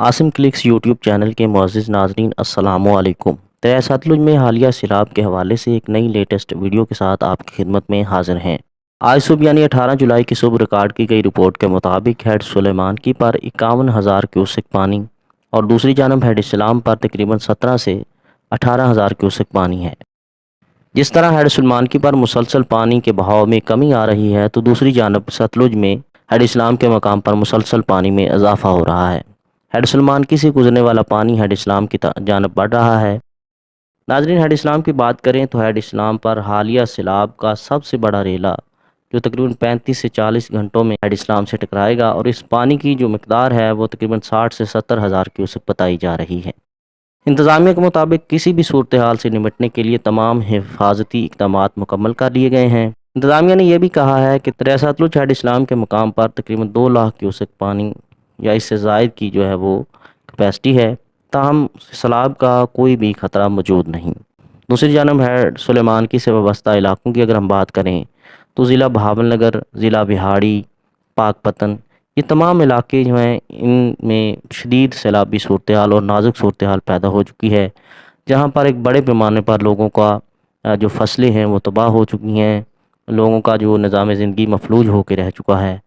Asim clicks YouTube channel کے معزز ناظرین السلام علیکم۔ دریائے ستلج میں حالیہ سیلاب کے حوالے سے ایک نئی لیٹسٹ ویڈیو کے ساتھ آپ کی خدمت میں حاضر ہیں۔ آج صبح یعنی 18 جولائی کی صبح ریکارڈ کی گئی رپورٹ کے مطابق ہیڈ سلیمان کی پر 51,000 کیوسک پانی اور دوسری جانب ہیڈ اسلام پر تقریباً 17 سے 18,000 کیوسک پانی ہے۔ جس طرح ہیڈ سلیمان کی پر مسلسل پانی کے بہاؤ میں کمی آ رہی ہے تو دوسری جانب ستلج میں ہیڈ اسلام کے مقام پر مسلسل پانی میں اضافہ ہو رہا ہے۔ ہیڈ سلیمان کی سے گزرنے والا پانی ہیڈ اسلام کی جانب بڑھ رہا ہے۔ ناظرین، ہیڈ اسلام کی بات کریں تو ہیڈ اسلام پر حالیہ سیلاب کا سب سے بڑا ریلا جو تقریباً 35 سے 40 گھنٹوں میں ہیڈ اسلام سے ٹکرائے گا اور اس پانی کی جو مقدار ہے وہ تقریباً 60 سے 70,000 کیوسک بتائی جا رہی ہے۔ انتظامیہ کے مطابق کسی بھی صورتحال سے نمٹنے کے لیے تمام حفاظتی اقدامات مکمل کر لیے گئے ہیں۔ انتظامیہ نے یہ بھی کہا ہے کہ دریائے ستلج ہیڈ اسلام کے مقام پر تقریباً 2 لاکھ کیوسک پانی یا اس سے زائد کی جو ہے وہ کیپیسٹی ہے، تاہم سیلاب کا کوئی بھی خطرہ موجود نہیں۔ دوسری جانب ہیڈ سلیمان کی سے وابستہ علاقوں کی اگر ہم بات کریں تو ضلع بہاول نگر، ضلع بہاڑی، پاک پتن، یہ تمام علاقے جو ہیں ان میں شدید سیلابی صورتحال اور نازک صورتحال پیدا ہو چکی ہے، جہاں پر ایک بڑے پیمانے پر لوگوں کا جو فصلیں ہیں وہ تباہ ہو چکی ہیں، لوگوں کا جو نظام زندگی مفلوج ہو کے رہ چکا ہے۔